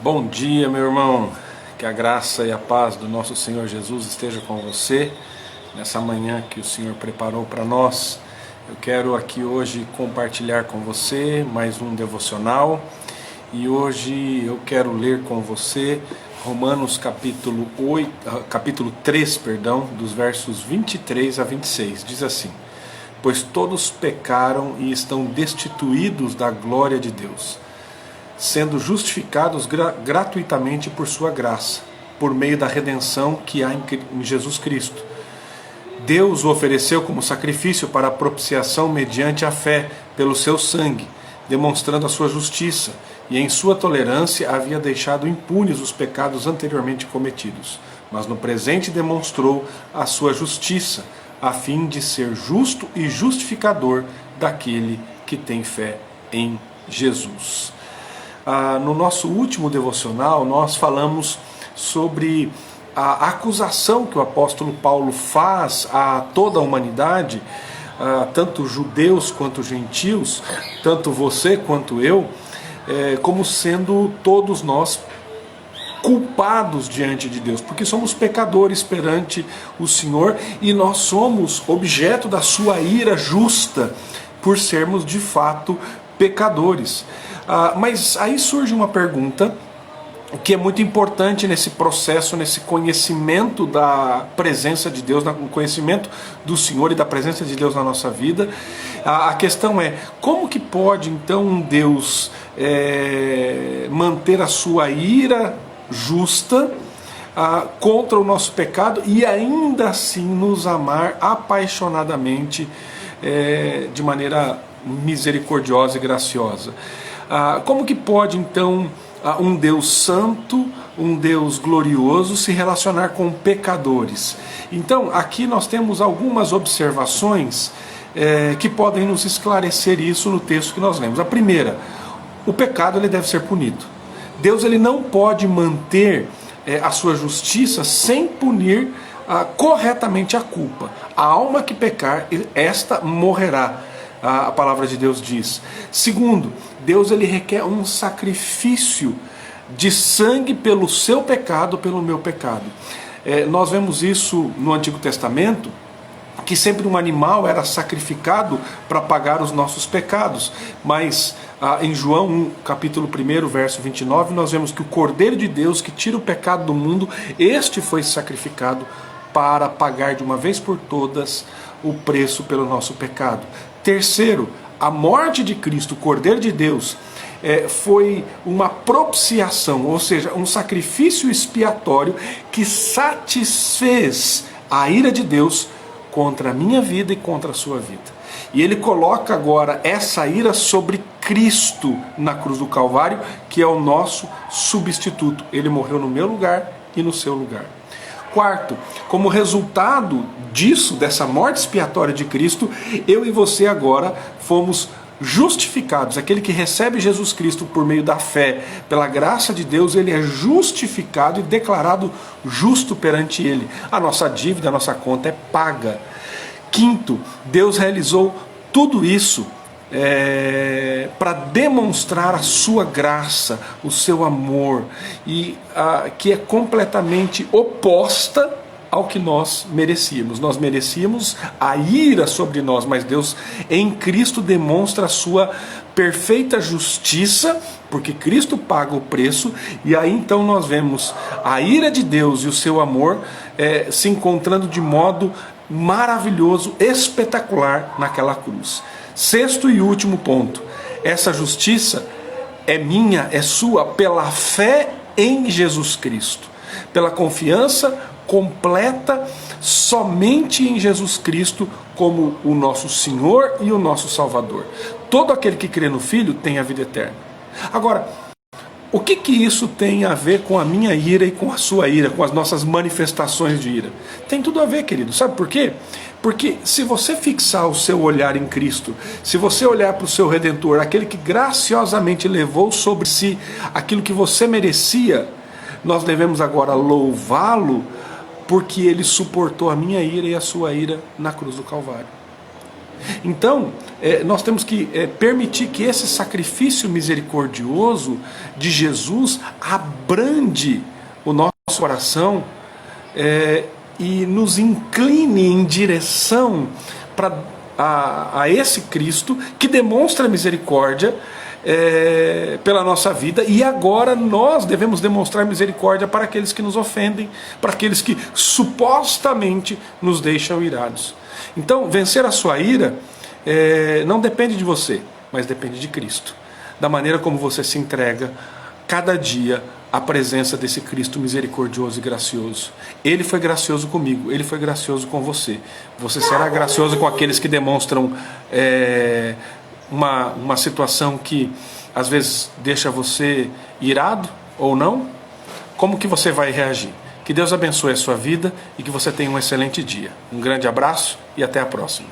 Bom dia, meu irmão. Que a graça e a paz do nosso Senhor Jesus esteja com você nessa manhã que o Senhor preparou para nós. Eu quero aqui hoje compartilhar com você mais um devocional e hoje eu quero ler com você Romanos capítulo 3, dos versos 23 a 26. Diz assim: pois todos pecaram e estão destituídos da glória de Deus, sendo justificados gratuitamente por sua graça, por meio da redenção que há em Jesus Cristo. Deus o ofereceu como sacrifício para a propiciação mediante a fé pelo seu sangue, demonstrando a sua justiça, e em sua tolerância havia deixado impunes os pecados anteriormente cometidos, mas no presente demonstrou a sua justiça, a fim de ser justo e justificador daquele que tem fé em Jesus. No nosso último devocional, nós falamos sobre a acusação que o apóstolo Paulo faz a toda a humanidade, tanto judeus quanto gentios, tanto você quanto eu, como sendo todos nós culpados diante de Deus, porque somos pecadores perante o Senhor e nós somos objeto da sua ira justa por sermos de fato pecadores. Mas aí surge uma pergunta que é muito importante nesse processo, nesse conhecimento da presença de Deus, no conhecimento do Senhor e da presença de Deus na nossa vida. A questão é, como que pode então um Deus manter a sua ira justa contra o nosso pecado e ainda assim nos amar apaixonadamente de maneira misericordiosa e graciosa? Como que pode então um Deus santo, um Deus glorioso se relacionar com pecadores? Então aqui nós temos algumas observações que podem nos esclarecer isso no texto que nós lemos. A primeira: o pecado ele deve ser punido. Deus ele não pode manter a sua justiça sem punir corretamente a culpa. A alma que pecar, esta morrerá, a palavra de Deus diz. Segundo, Deus ele requer um sacrifício de sangue pelo seu pecado, pelo meu pecado. Nós vemos isso no Antigo Testamento, que sempre um animal era sacrificado para pagar os nossos pecados. Mas em João 1, capítulo 1, verso 29, nós vemos que o Cordeiro de Deus que tira o pecado do mundo, este foi sacrificado para pagar de uma vez por todas o preço pelo nosso pecado. Terceiro, a morte de Cristo, o Cordeiro de Deus, foi uma propiciação, ou seja, um sacrifício expiatório que satisfez a ira de Deus contra a minha vida e contra a sua vida. E ele coloca agora essa ira sobre Cristo na cruz do Calvário, que é o nosso substituto. Ele morreu no meu lugar e no seu lugar. Quarto, como resultado disso, dessa morte expiatória de Cristo, eu e você agora fomos justificados. Aquele que recebe Jesus Cristo por meio da fé, pela graça de Deus, ele é justificado e declarado justo perante ele. A nossa dívida, a nossa conta é paga. Quinto, Deus realizou tudo isso para demonstrar a sua graça, o seu amor, e que é completamente oposta ao que nós merecíamos. Nós merecíamos a ira sobre nós, mas Deus em Cristo demonstra a sua perfeita justiça, porque Cristo paga o preço, e aí então nós vemos a ira de Deus e o seu amor se encontrando de modo maravilhoso, espetacular naquela cruz. Sexto e último ponto: essa justiça é minha, é sua, pela fé em Jesus Cristo, pela confiança completa somente em Jesus Cristo como o nosso Senhor e o nosso Salvador. Todo aquele que crê no Filho tem a vida eterna. Agora, o que isso tem a ver com a minha ira e com a sua ira, com as nossas manifestações de ira? Tem tudo a ver, querido. Sabe por quê? Porque se você fixar o seu olhar em Cristo, se você olhar para o seu Redentor, aquele que graciosamente levou sobre si aquilo que você merecia, nós devemos agora louvá-lo porque ele suportou a minha ira e a sua ira na cruz do Calvário. Então, nós temos que permitir que esse sacrifício misericordioso de Jesus abrande o nosso coração e nos incline em direção a esse Cristo que demonstra misericórdia pela nossa vida, e agora nós devemos demonstrar misericórdia para aqueles que nos ofendem, para aqueles que supostamente nos deixam irados. Então, vencer a sua ira não depende de você, mas depende de Cristo, da maneira como você se entrega cada dia à presença desse Cristo misericordioso e gracioso. Ele foi gracioso comigo, Ele foi gracioso com você. Você será gracioso com aqueles que demonstram uma situação que às vezes deixa você irado ou não? Como que você vai reagir? Que Deus abençoe a sua vida e que você tenha um excelente dia. Um grande abraço e até a próxima.